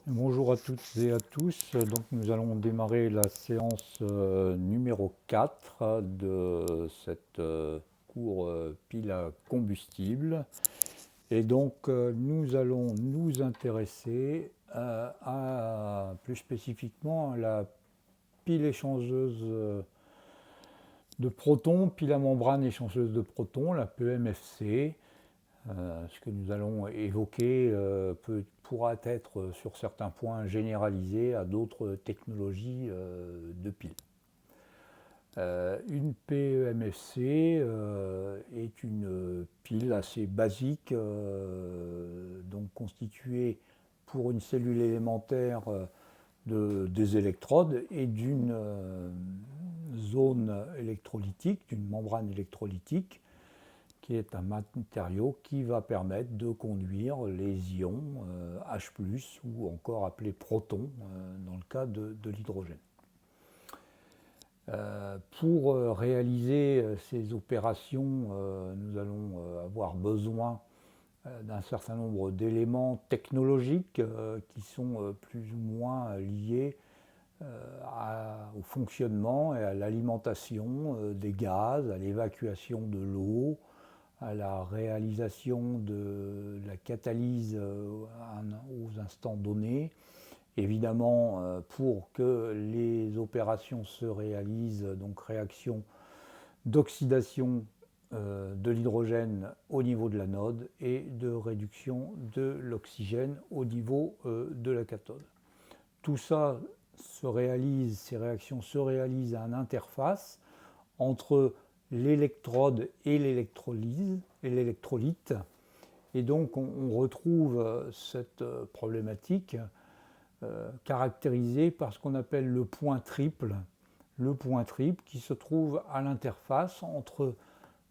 Bonjour à toutes et à tous. Donc nous allons démarrer la séance numéro 4 de cette cours pile à combustible. Et donc nous allons nous intéresser plus spécifiquement à la pile échangeuse de protons, pile à membrane échangeuse de protons, la PEMFC. Ce que nous allons évoquer pourra être sur certains points généralisé à d'autres technologies de piles. Une PEMFC est une pile assez basique, donc constituée pour une cellule élémentaire des électrodes et d'une zone électrolytique, d'une membrane électrolytique, qui est un matériau qui va permettre de conduire les ions H+, ou encore appelés protons dans le cas de l'hydrogène. Pour réaliser ces opérations, nous allons avoir besoin d'un certain nombre d'éléments technologiques qui sont plus ou moins liés au fonctionnement et à l'alimentation des gaz, à l'évacuation de l'eau, à la réalisation de la catalyse aux instants donnés. Évidemment, pour que les opérations se réalisent, donc réaction d'oxydation de l'hydrogène au niveau de l'anode et de réduction de l'oxygène au niveau de la cathode. Tout ça se réalise, ces réactions se réalisent à une interface entre l'électrode et l'électrolyte. Et donc on retrouve cette problématique caractérisée par ce qu'on appelle le point triple qui se trouve à l'interface entre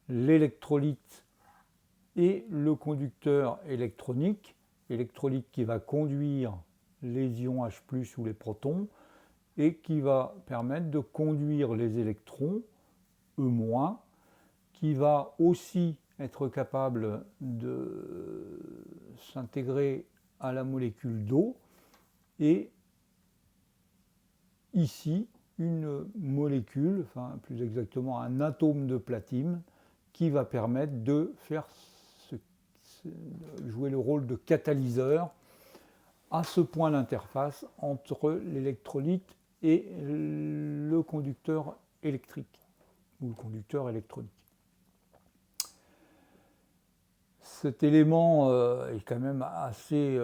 l'électrolyte et le conducteur électronique, électrolyte qui va conduire les ions H+, ou les protons, et qui va permettre de conduire les électrons E-, qui va aussi être capable de s'intégrer à la molécule d'eau, et ici une molécule, enfin plus exactement un atome de platine, qui va permettre de faire jouer le rôle de catalyseur à ce point d'interface entre l'électrolyte et le conducteur électrique ou le conducteur électronique. Cet élément est quand même assez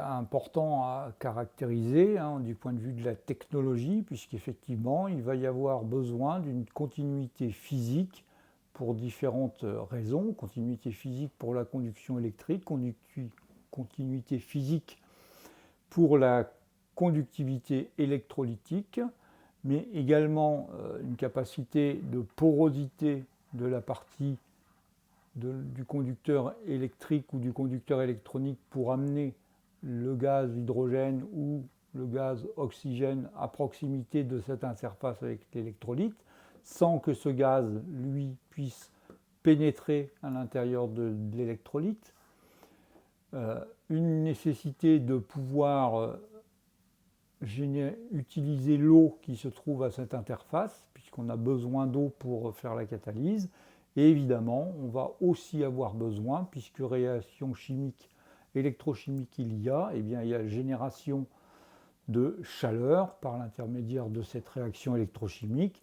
important à caractériser du point de vue de la technologie, puisqu'effectivement, il va y avoir besoin d'une continuité physique pour différentes raisons. Continuité physique pour la conduction électrique, continuité physique pour la conductivité électrolytique, mais également une capacité de porosité de la partie du conducteur électrique ou du conducteur électronique pour amener le gaz hydrogène ou le gaz oxygène à proximité de cette interface avec l'électrolyte, sans que ce gaz, lui, puisse pénétrer à l'intérieur de l'électrolyte. Une nécessité de pouvoir utiliser l'eau qui se trouve à cette interface, puisqu'on a besoin d'eau pour faire la catalyse. Et évidemment, on va aussi avoir besoin, puisque réaction chimique, électrochimique il y a, il y a génération de chaleur par l'intermédiaire de cette réaction électrochimique.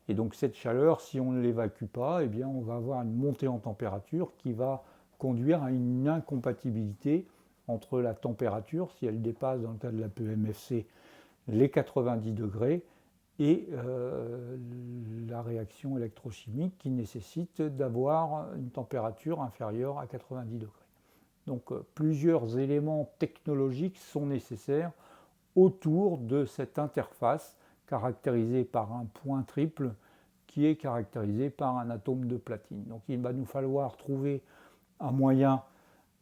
Et donc cette chaleur, si on ne l'évacue pas, on va avoir une montée en température qui va conduire à une incompatibilité entre la température, si elle dépasse dans le cas de la PEMFC les 90 degrés, et la réaction électrochimique qui nécessite d'avoir une température inférieure à 90 degrés. Donc plusieurs éléments technologiques sont nécessaires autour de cette interface caractérisée par un point triple qui est caractérisé par un atome de platine. Donc il va nous falloir trouver un moyen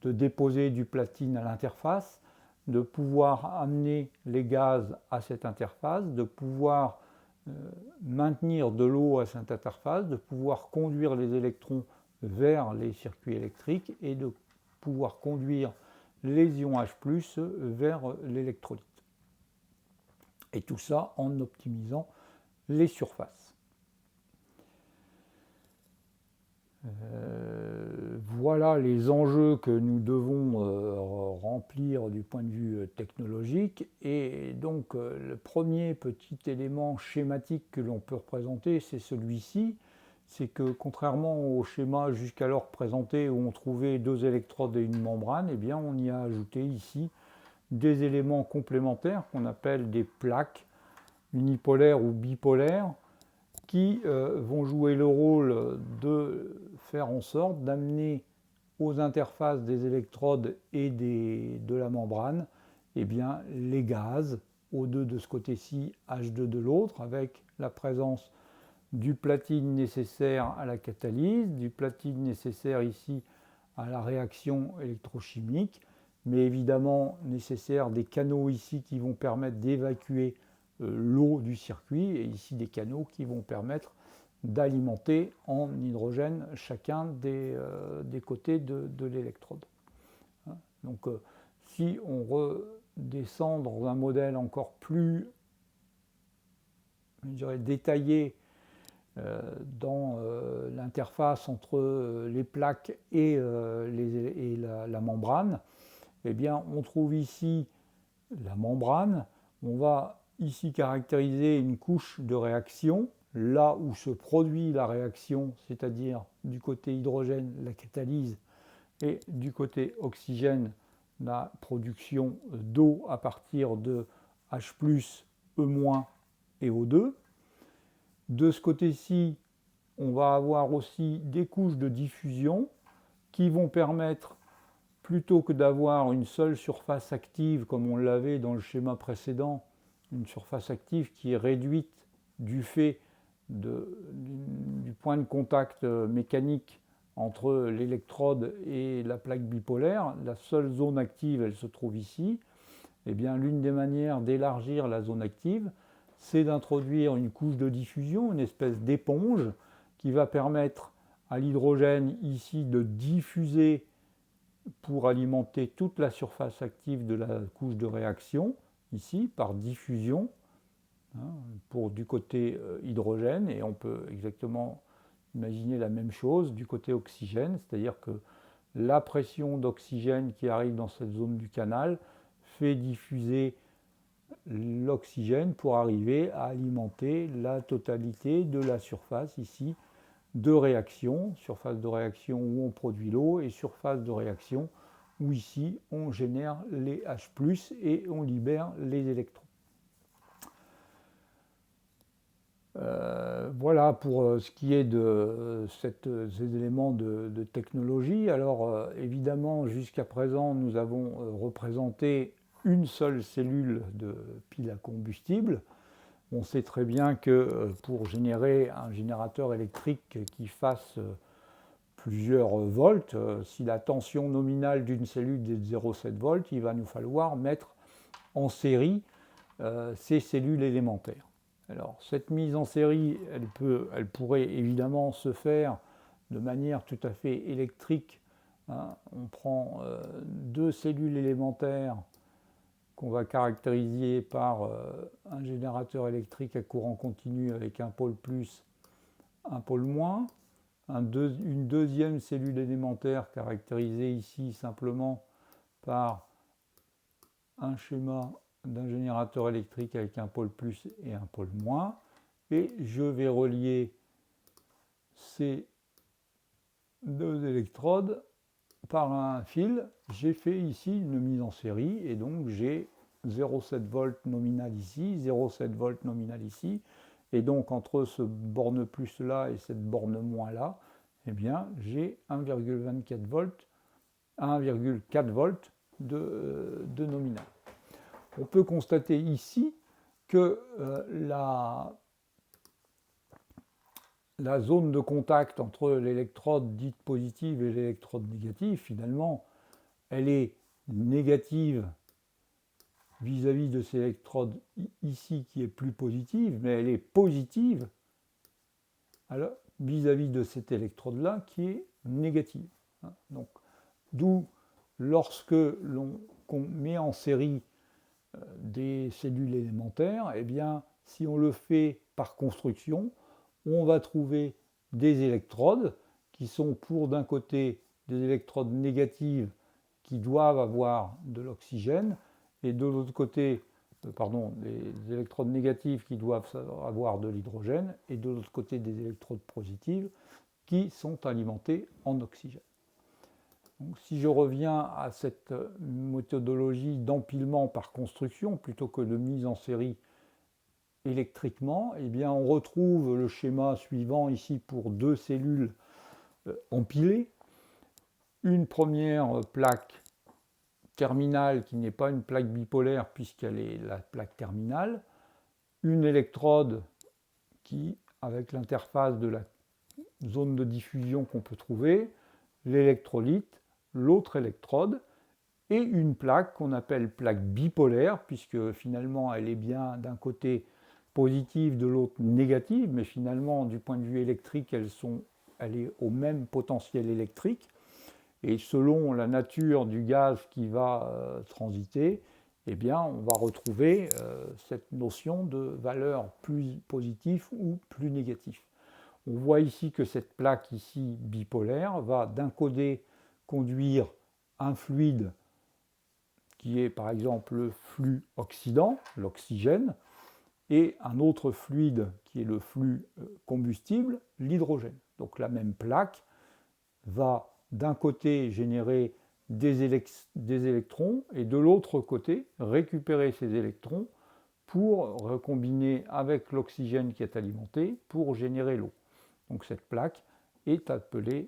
de déposer du platine à l'interface, de pouvoir amener les gaz à cette interface, de pouvoir maintenir de l'eau à cette interface, de pouvoir conduire les électrons vers les circuits électriques et de pouvoir conduire les ions H+, vers l'électrolyte. Et tout ça en optimisant les surfaces. Voilà les enjeux que nous devons remplir du point de vue technologique. Et donc, le premier petit élément schématique que l'on peut représenter, c'est celui-ci. C'est que contrairement au schéma jusqu'alors présenté où on trouvait 2 électrodes et une membrane, eh bien, on y a ajouté ici des éléments complémentaires qu'on appelle des plaques unipolaires ou bipolaires, qui vont jouer le rôle de faire en sorte d'amener aux interfaces des électrodes et de la membrane eh bien, les gaz, O2 de ce côté-ci, H2 de l'autre, avec la présence du platine nécessaire à la catalyse, du platine nécessaire ici à la réaction électrochimique, mais évidemment nécessaire des canaux ici qui vont permettre d'évacuer l'eau du circuit, et ici des canaux qui vont permettre d'alimenter en hydrogène chacun des côtés de l'électrode. Donc si on redescend dans un modèle encore plus, je dirais, détaillé dans l'interface entre les plaques et la membrane, eh bien on trouve ici la membrane. On va ici caractériser une couche de réaction, là où se produit la réaction, c'est-à-dire du côté hydrogène, la catalyse, et du côté oxygène, la production d'eau à partir de H+, E- et O2. De ce côté-ci, on va avoir aussi des couches de diffusion qui vont permettre, plutôt que d'avoir une seule surface active, comme on l'avait dans le schéma précédent, une surface active qui est réduite du fait du point de contact mécanique entre l'électrode et la plaque bipolaire, la seule zone active, elle se trouve ici. Eh bien, l'une des manières d'élargir la zone active, c'est d'introduire une couche de diffusion, une espèce d'éponge, qui va permettre à l'hydrogène ici de diffuser pour alimenter toute la surface active de la couche de réaction, ici, par diffusion, pour du côté hydrogène, et on peut exactement imaginer la même chose du côté oxygène, c'est-à-dire que la pression d'oxygène qui arrive dans cette zone du canal fait diffuser l'oxygène pour arriver à alimenter la totalité de la surface ici de réaction, surface de réaction où on produit l'eau et surface de réaction où ici on génère les H+, et on libère les électrons. Voilà pour ce qui est de ces éléments de technologie. Alors évidemment, jusqu'à présent, nous avons représenté une seule cellule de pile à combustible. On sait très bien que pour générer un générateur électrique qui fasse plusieurs volts, si la tension nominale d'une cellule est de 0,7 volts, il va nous falloir mettre en série ces cellules élémentaires. Alors, cette mise en série, elle pourrait évidemment se faire de manière tout à fait électrique. On prend 2 cellules élémentaires qu'on va caractériser par un générateur électrique à courant continu avec un pôle plus, un pôle moins, une deuxième cellule élémentaire caractérisée ici simplement par un schéma d'un générateur électrique avec un pôle plus et un pôle moins, et je vais relier ces 2 électrodes par un fil. J'ai fait ici une mise en série, et donc j'ai 0,7 volts nominal ici, 0,7 volts nominal ici, et donc entre ce borne plus là et cette borne moins là, eh bien j'ai 1,24 volts, 1,4 volts de nominal. On peut constater ici que la zone de contact entre l'électrode dite positive et l'électrode négative, finalement, elle est négative vis-à-vis de cette électrode ici qui est plus positive, mais elle est positive vis-à-vis de cette électrode-là qui est négative. Donc, d'où lorsque qu'on met en série des cellules élémentaires, eh bien, si on le fait par construction, on va trouver des électrodes qui sont pour d'un côté des électrodes négatives qui doivent avoir de l'oxygène et de l'autre côté, des électrodes négatives qui doivent avoir de l'hydrogène et de l'autre côté des électrodes positives qui sont alimentées en oxygène. Donc, si je reviens à cette méthodologie d'empilement par construction plutôt que de mise en série électriquement, eh bien on retrouve le schéma suivant ici pour deux cellules empilées. Une première plaque terminale qui n'est pas une plaque bipolaire puisqu'elle est la plaque terminale, une électrode qui, avec l'interface de la zone de diffusion qu'on peut trouver, l'électrolyte, l'autre électrode, et une plaque qu'on appelle plaque bipolaire, puisque finalement elle est bien d'un côté positive, de l'autre négative, mais finalement du point de vue électrique, elle est au même potentiel électrique, et selon la nature du gaz qui va transiter, eh bien, on va retrouver cette notion de valeur plus positive ou plus négative. On voit ici que cette plaque ici bipolaire va d'un côté conduire un fluide qui est par exemple le flux oxydant, l'oxygène, et un autre fluide qui est le flux combustible, l'hydrogène. Donc la même plaque va d'un côté générer des électrons et de l'autre côté récupérer ces électrons pour recombiner avec l'oxygène qui est alimenté pour générer l'eau. Donc cette plaque est appelée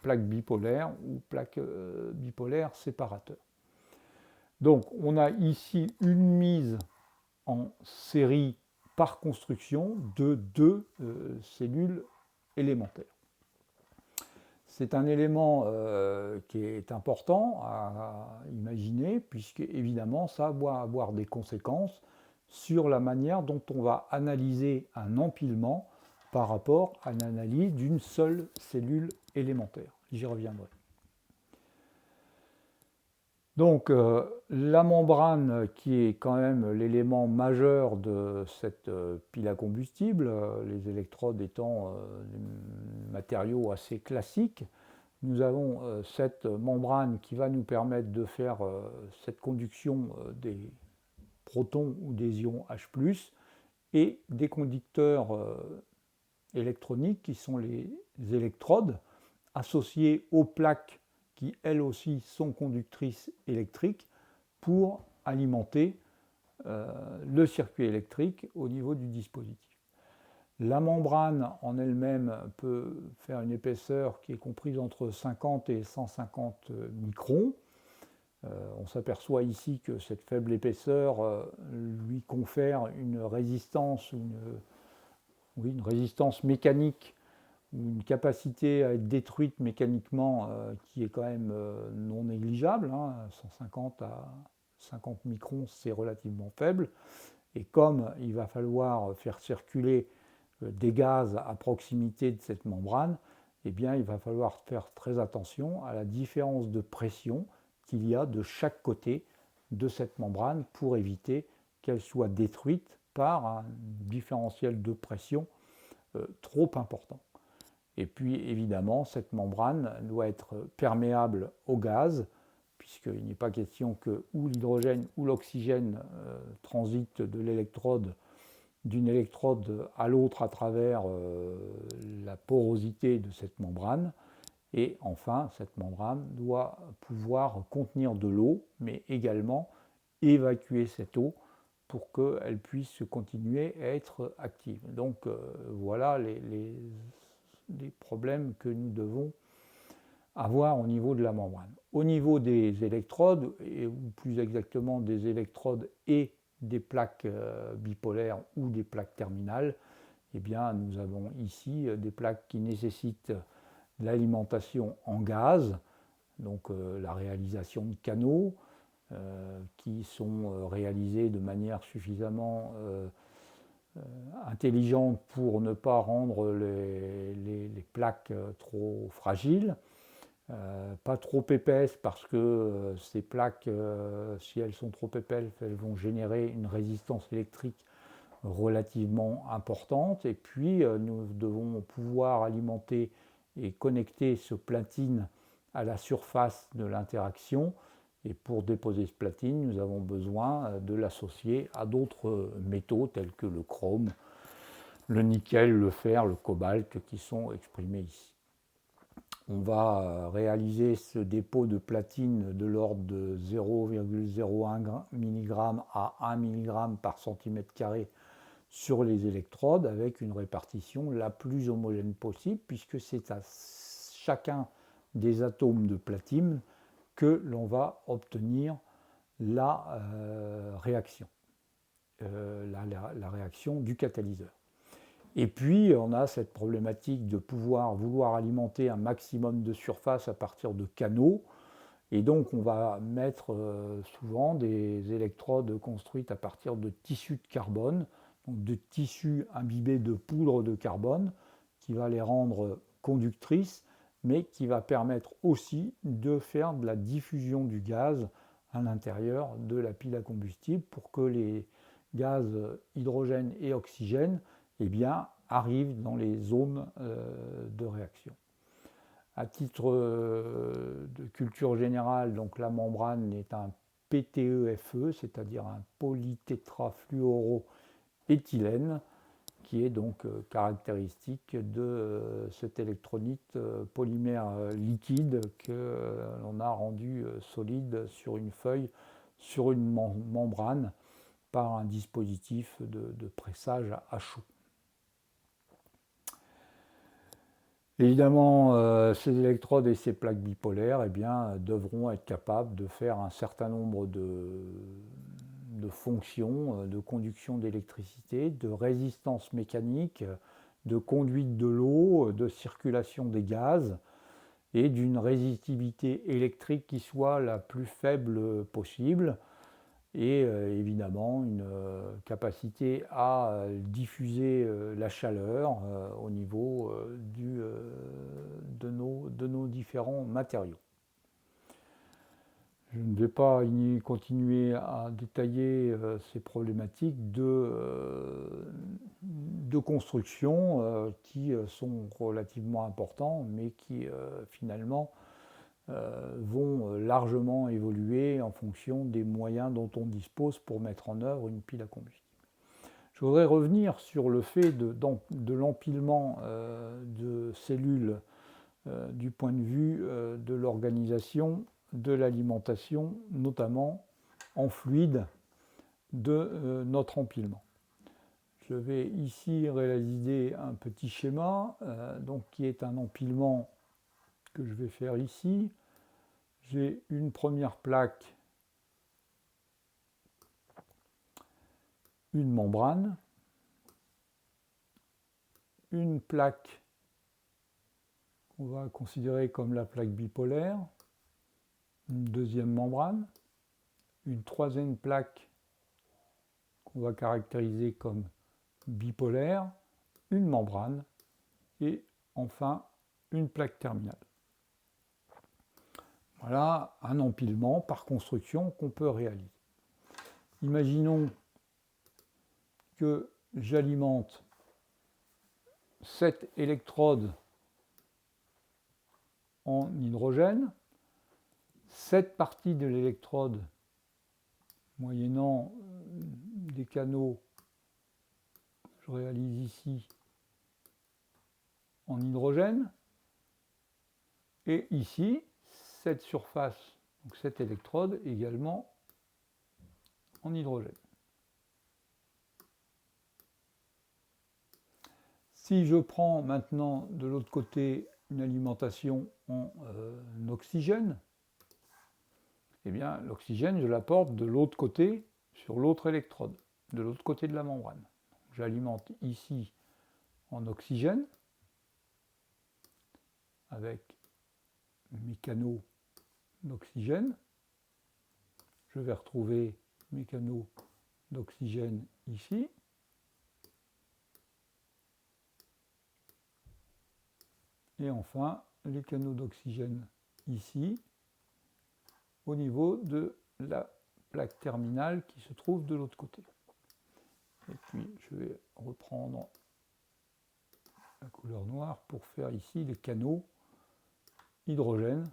plaque bipolaire ou plaque bipolaire séparateur. Donc on a ici une mise en série par construction de deux cellules élémentaires. C'est un élément qui est important à imaginer, puisque évidemment ça va avoir des conséquences sur la manière dont on va analyser un empilement par rapport à l'analyse d'une seule cellule élémentaire. J'y reviendrai. Donc la membrane qui est quand même l'élément majeur de cette pile à combustible, les électrodes étant des matériaux assez classiques, nous avons cette membrane qui va nous permettre de faire cette conduction des protons ou des ions H+, et des conducteurs électroniques qui sont les électrodes associées aux plaques qui elles aussi sont conductrices électriques pour alimenter le circuit électrique au niveau du dispositif. La membrane en elle-même peut faire une épaisseur qui est comprise entre 50 et 150 microns. On s'aperçoit ici que cette faible épaisseur lui confère une résistance, une résistance mécanique ou une capacité à être détruite mécaniquement qui est quand même non négligeable. 150 à 50 microns, c'est relativement faible. Et comme il va falloir faire circuler des gaz à proximité de cette membrane, eh bien, il va falloir faire très attention à la différence de pression qu'il y a de chaque côté de cette membrane pour éviter qu'elle soit détruite par un différentiel de pression trop important. Et puis évidemment, cette membrane doit être perméable au gaz, puisqu'il n'est pas question que ou l'hydrogène ou l'oxygène transite de l'électrode d'une électrode à l'autre à travers la porosité de cette membrane. Et enfin, cette membrane doit pouvoir contenir de l'eau, mais également évacuer cette eau pour qu'elle puisse continuer à être active. Donc voilà les problèmes que nous devons avoir au niveau de la membrane. Au niveau des électrodes, ou plus exactement des électrodes et des plaques bipolaires ou des plaques terminales, eh bien, nous avons ici des plaques qui nécessitent l'alimentation en gaz, donc la réalisation de canaux qui sont réalisés de manière suffisamment intelligente pour ne pas rendre les plaques trop fragiles. Pas trop épaisses parce que ces plaques, si elles sont trop épaisses, elles vont générer une résistance électrique relativement importante. Et puis, nous devons pouvoir alimenter et connecter ce platine à la surface de l'interaction. Et pour déposer ce platine, nous avons besoin de l'associer à d'autres métaux tels que le chrome, le nickel, le fer, le cobalt qui sont exprimés ici. On va réaliser ce dépôt de platine de l'ordre de 0,01 mg à 1 mg par centimètre carré sur les électrodes avec une répartition la plus homogène possible puisque c'est à chacun des atomes de platine que l'on va obtenir la réaction, la réaction du catalyseur. Et puis, on a cette problématique de vouloir alimenter un maximum de surface à partir de canaux. Et donc, on va mettre souvent des électrodes construites à partir de tissus de carbone, donc de tissus imbibés de poudre de carbone, qui va les rendre conductrices, mais qui va permettre aussi de faire de la diffusion du gaz à l'intérieur de la pile à combustible pour que les gaz hydrogène et oxygène arrivent dans les zones de réaction. À titre de culture générale, donc la membrane est un PTEFE, c'est-à-dire un polytétrafluoroéthylène, qui est donc caractéristique de cet électrolyte polymère liquide que l'on a rendu solide sur une feuille, sur une membrane, par un dispositif de pressage à chaud. Évidemment, ces électrodes et ces plaques bipolaires devront être capables de faire un certain nombre de fonctions de conduction d'électricité, de résistance mécanique, de conduite de l'eau, de circulation des gaz et d'une résistivité électrique qui soit la plus faible possible et évidemment une capacité à diffuser la chaleur au niveau de nos différents matériaux. Je ne vais pas continuer à détailler ces problématiques de construction qui sont relativement importantes, mais qui finalement vont largement évoluer en fonction des moyens dont on dispose pour mettre en œuvre une pile à combustible. Je voudrais revenir sur le fait de l'empilement de cellules du point de vue de l'organisation de l'alimentation, notamment en fluide de notre empilement. Je vais ici réaliser un petit schéma qui est un empilement que je vais faire ici. J'ai une première plaque, une membrane, une plaque qu'on va considérer comme la plaque bipolaire, une deuxième membrane, une troisième plaque qu'on va caractériser comme bipolaire, une membrane et enfin une plaque terminale. Voilà un empilement par construction qu'on peut réaliser. Imaginons que j'alimente cette électrode en hydrogène. Cette partie de l'électrode, moyennant des canaux, je réalise ici en hydrogène. Et ici, cette surface, donc cette électrode également en hydrogène. Si je prends maintenant de l'autre côté une alimentation en oxygène, l'oxygène, je l'apporte de l'autre côté, sur l'autre électrode, de l'autre côté de la membrane. J'alimente ici en oxygène, avec mes canaux d'oxygène. Je vais retrouver mes canaux d'oxygène ici. Et enfin, les canaux d'oxygène ici, au niveau de la plaque terminale qui se trouve de l'autre côté. Et puis je vais reprendre la couleur noire pour faire ici les canaux hydrogène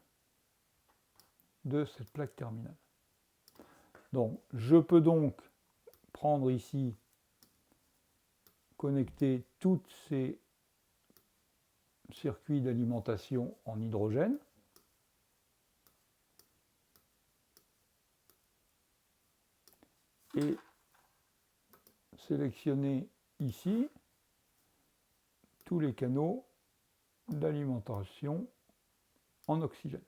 de cette plaque terminale. Donc je peux donc prendre ici, connecter tous ces circuits d'alimentation en hydrogène. Et sélectionner ici tous les canaux d'alimentation en oxygène.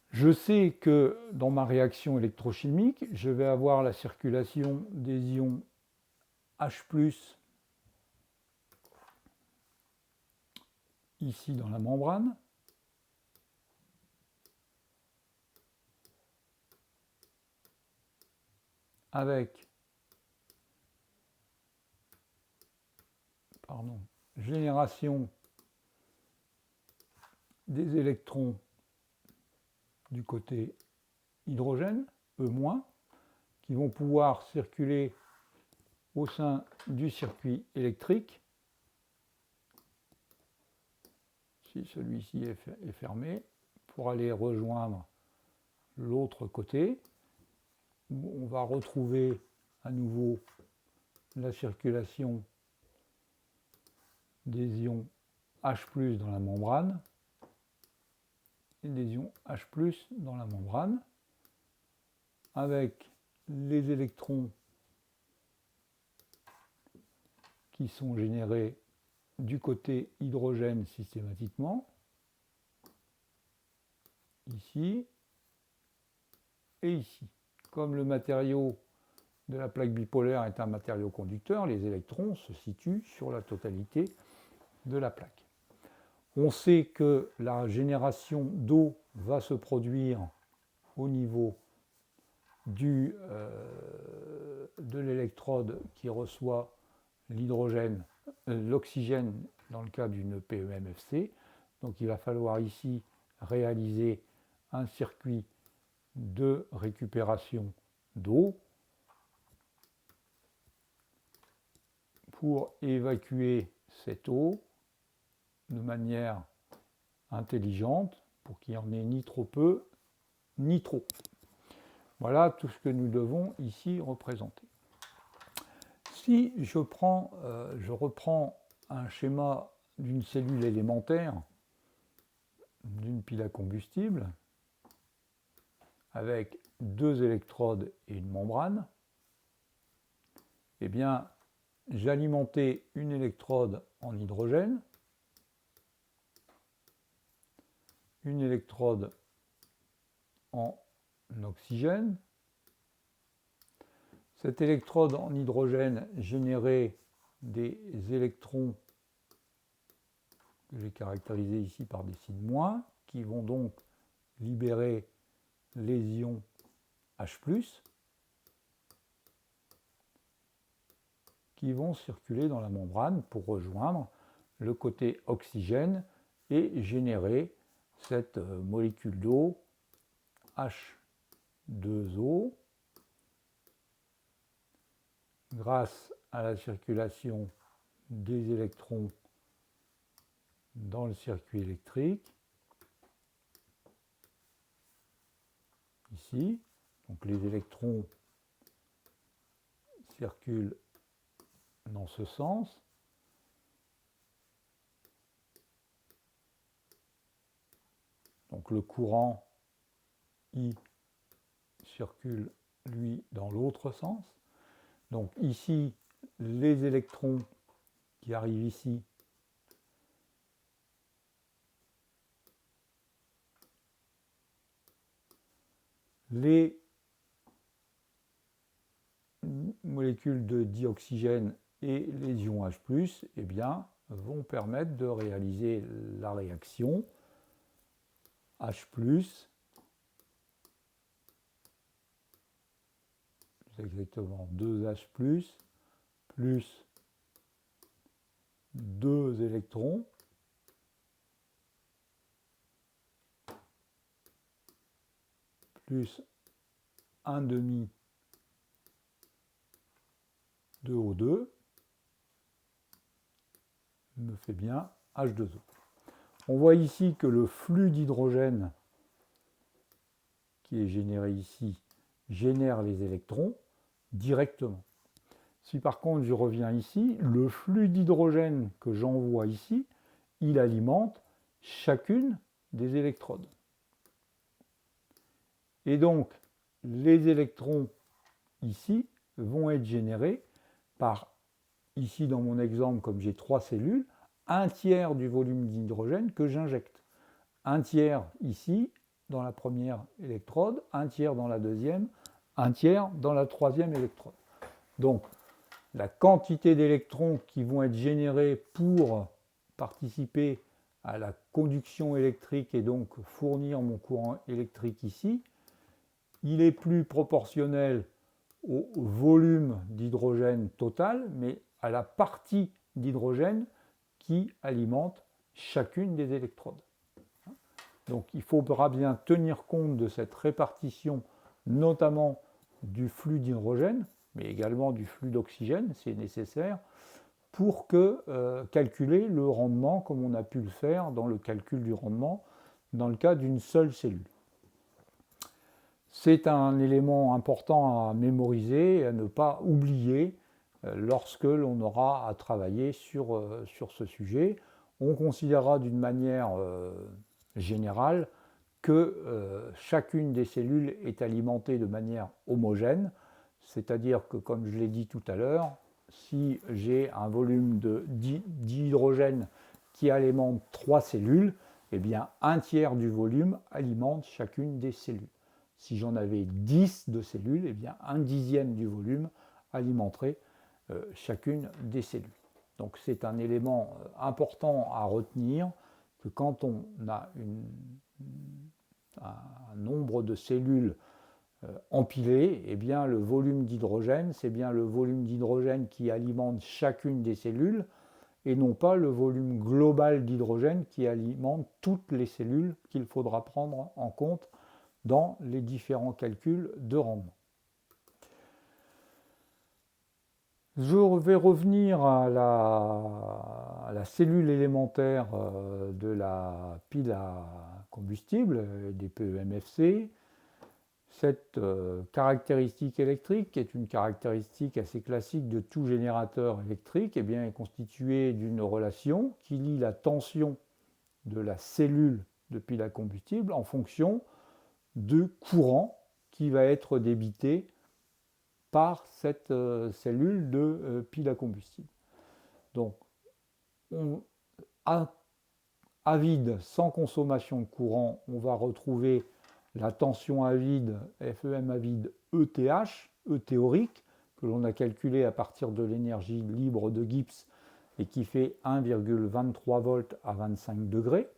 Je sais que dans ma réaction électrochimique, je vais avoir la circulation des ions H+, ici dans la membrane, avec génération des électrons du côté hydrogène, E-, qui vont pouvoir circuler au sein du circuit électrique, si celui-ci est fermé, pour aller rejoindre l'autre côté, où on va retrouver à nouveau la circulation des ions H+ dans la membrane et des ions H+ dans la membrane, avec les électrons qui sont générés du côté hydrogène systématiquement, ici et ici. Comme le matériau de la plaque bipolaire est un matériau conducteur, les électrons se situent sur la totalité de la plaque. On sait que la génération d'eau va se produire au niveau de l'électrode qui reçoit l'hydrogène, l'oxygène dans le cas d'une PEMFC. Donc il va falloir ici réaliser un circuit de récupération d'eau pour évacuer cette eau de manière intelligente pour qu'il n'y en ait ni trop peu ni trop. Voilà tout ce que nous devons ici représenter. Si je reprends un schéma d'une cellule élémentaire, d'une pile à combustible, avec deux électrodes et une membrane, eh bien, j'alimentais une électrode en hydrogène, une électrode en oxygène. Cette électrode en hydrogène générait des électrons que j'ai caractérisés ici par des signes moins, qui vont donc libérer les ions H+, qui vont circuler dans la membrane pour rejoindre le côté oxygène et générer cette molécule d'eau H2O grâce à la circulation des électrons dans le circuit électrique. Ici, donc les électrons circulent dans ce sens. Donc le courant I circule, lui, dans l'autre sens. Donc ici, les électrons qui arrivent ici les molécules de dioxygène et les ions H+, eh bien, vont permettre de réaliser la réaction H+, exactement 2H+, plus 2 électrons, plus 1,5 de O2 me fait bien H2O. On voit ici que le flux d'hydrogène qui est généré ici génère les électrons directement. Si par contre je reviens ici, le flux d'hydrogène que j'envoie ici, il alimente chacune des électrodes. Et donc, les électrons ici vont être générés par, ici dans mon exemple, comme j'ai 3 cellules, un tiers du volume d'hydrogène que j'injecte. Un tiers ici, dans la première électrode, un tiers dans la deuxième, un tiers dans la troisième électrode. Donc, la quantité d'électrons qui vont être générés pour participer à la conduction électrique et donc fournir mon courant électrique ici, il est plus proportionnel au volume d'hydrogène total, mais à la partie d'hydrogène qui alimente chacune des électrodes. Donc il faudra bien tenir compte de cette répartition, notamment du flux d'hydrogène, mais également du flux d'oxygène, c'est nécessaire, pour calculer le rendement, comme on a pu le faire dans le calcul du rendement, dans le cas d'une seule cellule. C'est un élément important à mémoriser et à ne pas oublier lorsque l'on aura à travailler sur ce sujet. On considérera d'une manière générale que chacune des cellules est alimentée de manière homogène, c'est-à-dire que, comme je l'ai dit tout à l'heure, si j'ai un volume d'hydrogène qui alimente 3 cellules, eh bien un tiers du volume alimente chacune des cellules. Si j'en avais 10 de cellules, eh bien un dixième du volume alimenterait chacune des cellules. Donc c'est un élément important à retenir, que quand on a un nombre de cellules empilées, eh bien le volume d'hydrogène, c'est bien le volume d'hydrogène qui alimente chacune des cellules, et non pas le volume global d'hydrogène qui alimente toutes les cellules qu'il faudra prendre en compte dans les différents calculs de rendement. Je vais revenir à la cellule élémentaire de la pile à combustible, des PEMFC. Cette caractéristique électrique, qui est une caractéristique assez classique de tout générateur électrique, eh bien, est constituée d'une relation qui lie la tension de la cellule de pile à combustible en fonction de courant qui va être débité par cette cellule de pile à combustible. Donc, à vide, sans consommation de courant, on va retrouver la tension à vide, FEM à vide ETH, E théorique, que l'on a calculé à partir de l'énergie libre de Gibbs et qui fait 1,23 volts à 25 degrés.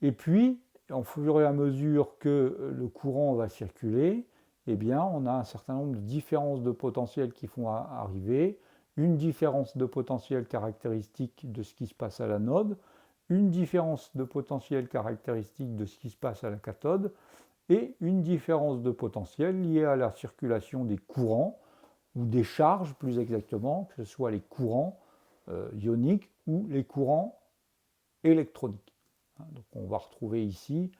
Et puis, en fur et à mesure que le courant va circuler, eh bien, on a un certain nombre de différences de potentiel qui vont arriver, une différence de potentiel caractéristique de ce qui se passe à l'anode, une différence de potentiel caractéristique de ce qui se passe à la cathode, et une différence de potentiel liée à la circulation des courants, ou des charges plus exactement, que ce soit les courants ioniques ou les courants électroniques. Donc on va retrouver ici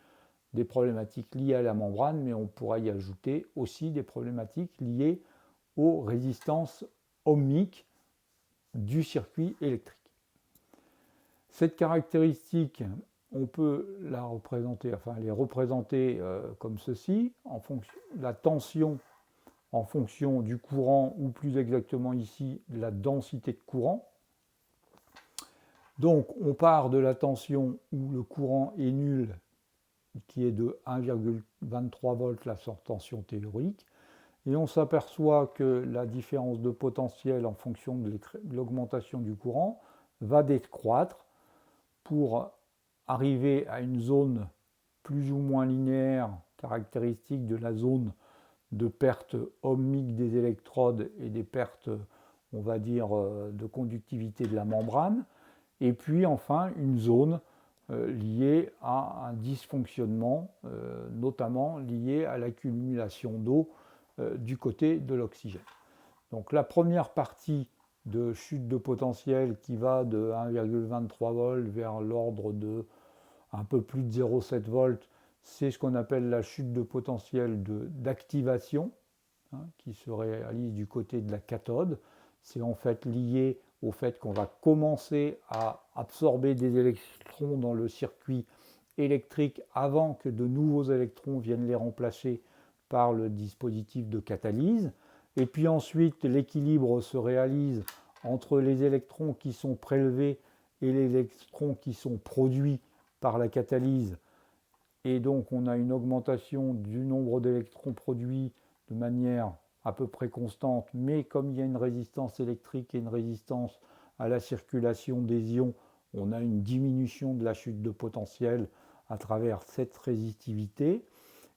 des problématiques liées à la membrane, mais on pourra y ajouter aussi des problématiques liées aux résistances ohmiques du circuit électrique. Cette caractéristique, on peut la représenter, les représenter comme ceci, la tension en fonction du courant, ou plus exactement ici, de la densité de courant. Donc on part de la tension où le courant est nul, qui est de 1,23 volts, la tension théorique, et on s'aperçoit que la différence de potentiel en fonction de l'augmentation du courant va décroître pour arriver à une zone plus ou moins linéaire, caractéristique de la zone de perte ohmique des électrodes et des pertes, on va dire, de conductivité de la membrane, et puis enfin une zone liées à un dysfonctionnement, notamment lié à l'accumulation d'eau du côté de l'oxygène. Donc la première partie de chute de potentiel qui va de 1,23 volts vers l'ordre de un peu plus de 0,7 volts, c'est ce qu'on appelle la chute de potentiel d'activation, qui se réalise du côté de la cathode. C'est en fait lié au fait qu'on va commencer à absorber des électrons dans le circuit électrique avant que de nouveaux électrons viennent les remplacer par le dispositif de catalyse. Et puis ensuite, l'équilibre se réalise entre les électrons qui sont prélevés et les électrons qui sont produits par la catalyse. Et donc, on a une augmentation du nombre d'électrons produits de manière à peu près constante, mais comme il y a une résistance électrique et une résistance à la circulation des ions, on a une diminution de la chute de potentiel à travers cette résistivité.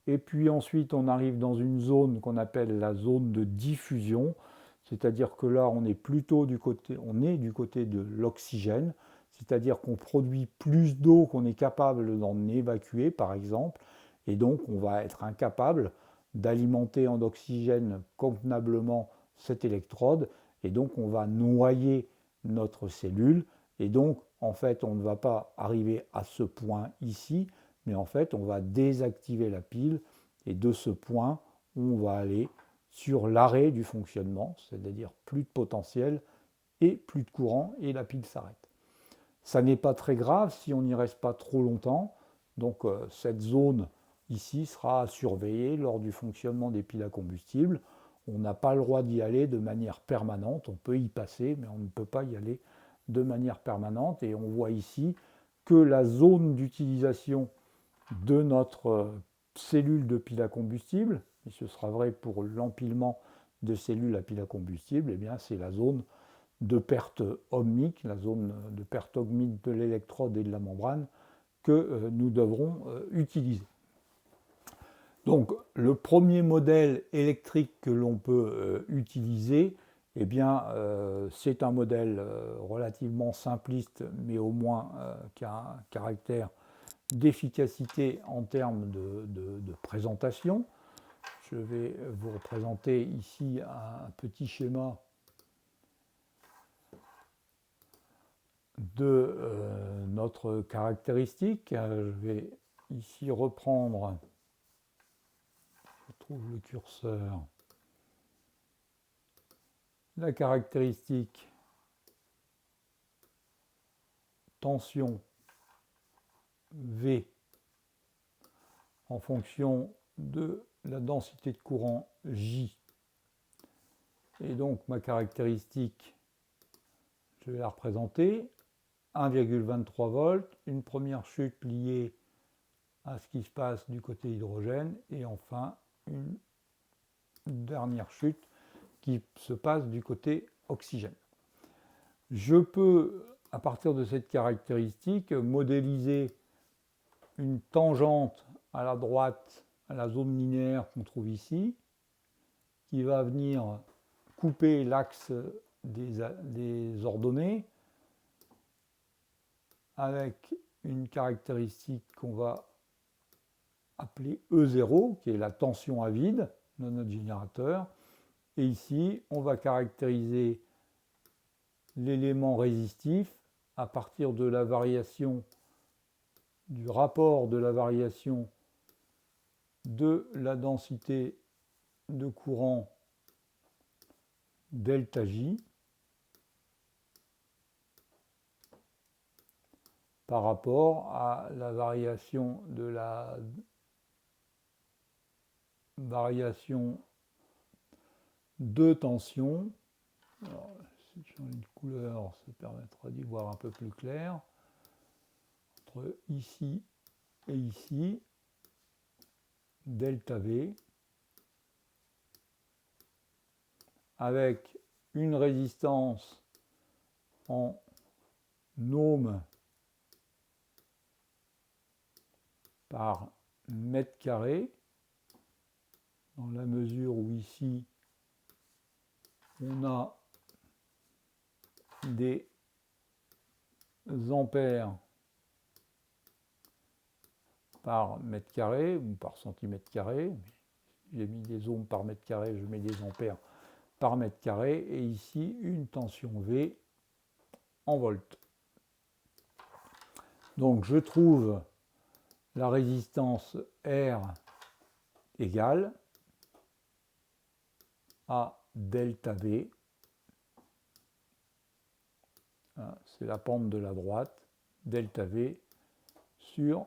Et puis ensuite, on arrive dans une zone qu'on appelle la zone de diffusion, c'est-à-dire que là, on est plutôt du côté de l'oxygène, c'est-à-dire qu'on produit plus d'eau qu'on est capable d'en évacuer, par exemple, et donc on va être incapable d'alimenter en oxygène convenablement cette électrode, et donc on va noyer notre cellule, et donc en fait on ne va pas arriver à ce point ici, mais en fait on va désactiver la pile, et de ce point on va aller sur l'arrêt du fonctionnement, c'est-à-dire plus de potentiel et plus de courant, et la pile s'arrête. Ça n'est pas très grave si on n'y reste pas trop longtemps, donc cette zone ici sera à surveiller lors du fonctionnement des piles à combustible. On n'a pas le droit d'y aller de manière permanente, on peut y passer, mais on ne peut pas y aller de manière permanente. Et on voit ici que la zone d'utilisation de notre cellule de pile à combustible, et ce sera vrai pour l'empilement de cellules à pile à combustible, eh bien c'est la zone de perte ohmique, la zone de perte ohmique de l'électrode et de la membrane que nous devrons utiliser. Donc le premier modèle électrique que l'on peut utiliser, eh bien, c'est un modèle relativement simpliste, mais au moins qui a un caractère d'efficacité en termes de présentation. Je vais vous représenter ici un petit schéma de notre caractéristique. Je vais ici reprendre, je trouve le curseur, la caractéristique tension V en fonction de la densité de courant J. Et donc ma caractéristique, je vais la représenter, 1,23 volts, une première chute liée à ce qui se passe du côté hydrogène, et enfin une dernière chute qui se passe du côté oxygène. Je peux, à partir de cette caractéristique, modéliser une tangente à la droite, à la zone linéaire qu'on trouve ici, qui va venir couper l'axe des ordonnées, avec une caractéristique qu'on va appeler E0, qui est la tension à vide de notre générateur. Et ici, on va caractériser l'élément résistif à partir de la variation, du rapport de la variation de la densité de courant delta J par rapport à la variation de la variation de tension. Alors, si je change de couleur, ça permettra d'y voir un peu plus clair. Entre ici et ici, delta V, avec une résistance en ohms par mètre carré, dans la mesure où ici on a des ampères par mètre carré ou par centimètre carré. J'ai mis des ohms par mètre carré, je mets des ampères par mètre carré. Et ici, une tension V en volts. Donc je trouve la résistance R égale à delta V. C'est la pente de la droite, delta V sur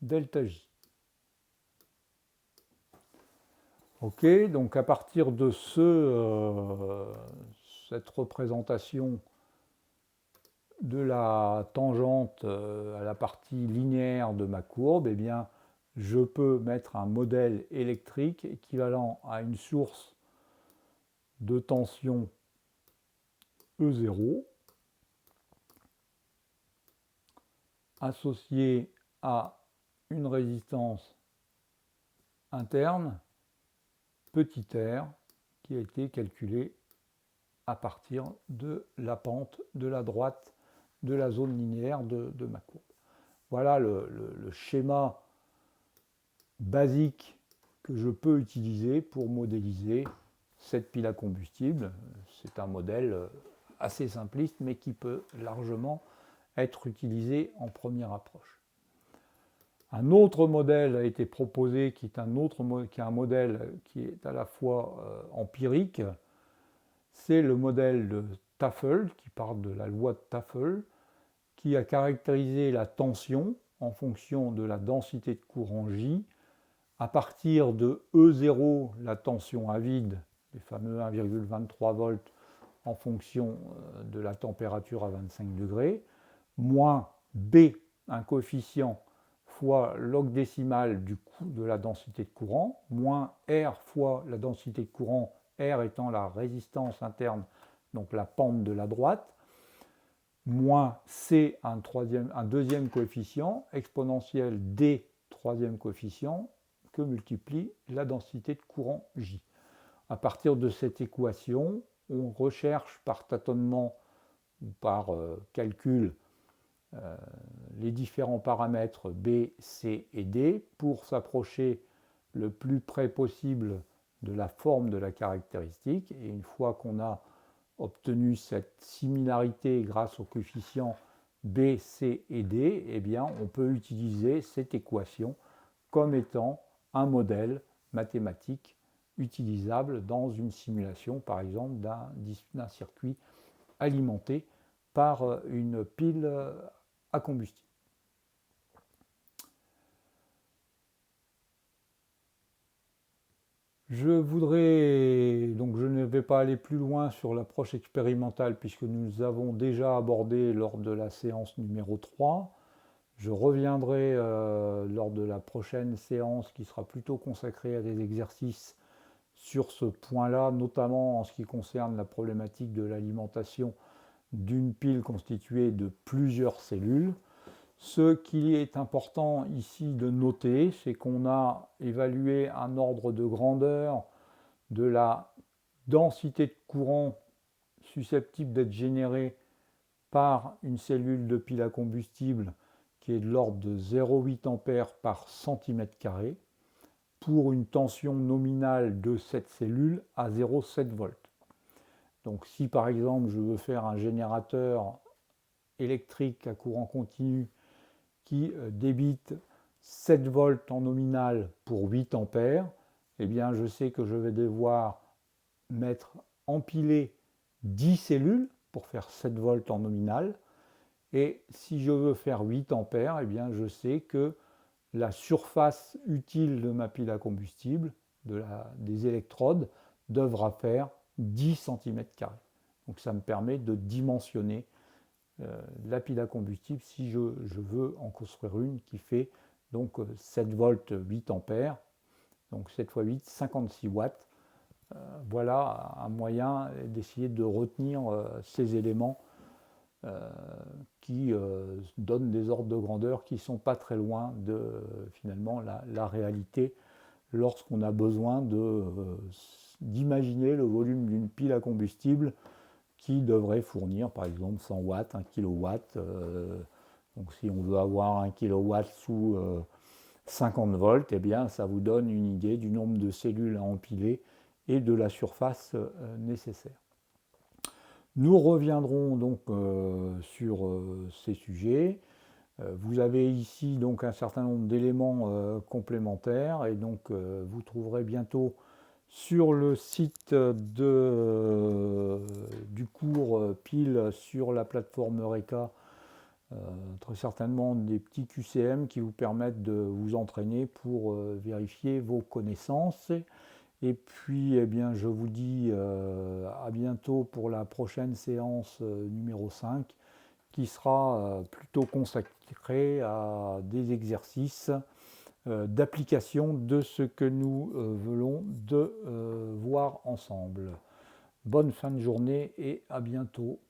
delta J. Ok, donc à partir de cette représentation de la tangente à la partie linéaire de ma courbe, eh bien, je peux mettre un modèle électrique équivalent à une source de tension E0 associée à une résistance interne, petit r, qui a été calculée à partir de la pente de la droite de la zone linéaire de ma courbe. Voilà le schéma basique que je peux utiliser pour modéliser cette pile à combustible. C'est un modèle assez simpliste, mais qui peut largement être utilisé en première approche. Un autre modèle a été proposé, qui est un modèle qui est à la fois empirique. C'est le modèle de Tafel, qui part de la loi de Tafel, qui a caractérisé la tension en fonction de la densité de courant J, à partir de E0, la tension à vide, les fameux 1,23 volts en fonction de la température à 25 degrés, moins B, un coefficient, fois log décimal de la densité de courant, moins R fois la densité de courant, R étant la résistance interne, donc la pente de la droite, moins C, un deuxième coefficient, exponentielle D, troisième coefficient, que multiplie la densité de courant J. À partir de cette équation, on recherche par tâtonnement ou par calcul les différents paramètres B, C et D pour s'approcher le plus près possible de la forme de la caractéristique. Et une fois qu'on a obtenu cette similarité grâce aux coefficients B, C et D, eh bien, on peut utiliser cette équation comme étant un modèle mathématique utilisable dans une simulation, par exemple, d'un circuit alimenté par une pile à combustible. Je ne vais pas aller plus loin sur l'approche expérimentale puisque nous avons déjà abordé lors de la séance numéro 3. Je reviendrai lors de la prochaine séance qui sera plutôt consacrée à des exercices sur ce point-là, notamment en ce qui concerne la problématique de l'alimentation d'une pile constituée de plusieurs cellules. Ce qui est important ici de noter, c'est qu'on a évalué un ordre de grandeur de la densité de courant susceptible d'être générée par une cellule de pile à combustible qui est de l'ordre de 0,8 A par centimètre carré pour une tension nominale de cette cellule à 0,7 volts. Donc si par exemple je veux faire un générateur électrique à courant continu qui débite 7 volts en nominal pour 8 ampères, eh bien je sais que je vais devoir empiler 10 cellules pour faire 7 volts en nominal. Et si je veux faire 8 ampères, eh bien je sais que la surface utile de ma pile à combustible, des électrodes, devra faire 10 cm². Donc ça me permet de dimensionner la pile à combustible si je veux en construire une qui fait donc 7 volts 8 ampères, donc 7 x 8, 56 watts. Voilà un moyen d'essayer de retenir ces éléments qui donnent des ordres de grandeur qui ne sont pas très loin de finalement la réalité lorsqu'on a besoin d'imaginer le volume d'une pile à combustible qui devrait fournir par exemple 100 watts, 1 kW, Donc si on veut avoir 1 kW sous 50 volts, eh bien ça vous donne une idée du nombre de cellules à empiler et de la surface nécessaire. Nous reviendrons donc sur ces sujets. Vous avez ici donc un certain nombre d'éléments complémentaires et donc vous trouverez bientôt sur le site du cours pile sur la plateforme Eureka très certainement des petits QCM qui vous permettent de vous entraîner pour vérifier vos connaissances. Et puis, eh bien, je vous dis à bientôt pour la prochaine séance numéro 5 qui sera plutôt consacrée à des exercices d'application de ce que nous voulons de voir ensemble. Bonne fin de journée et à bientôt.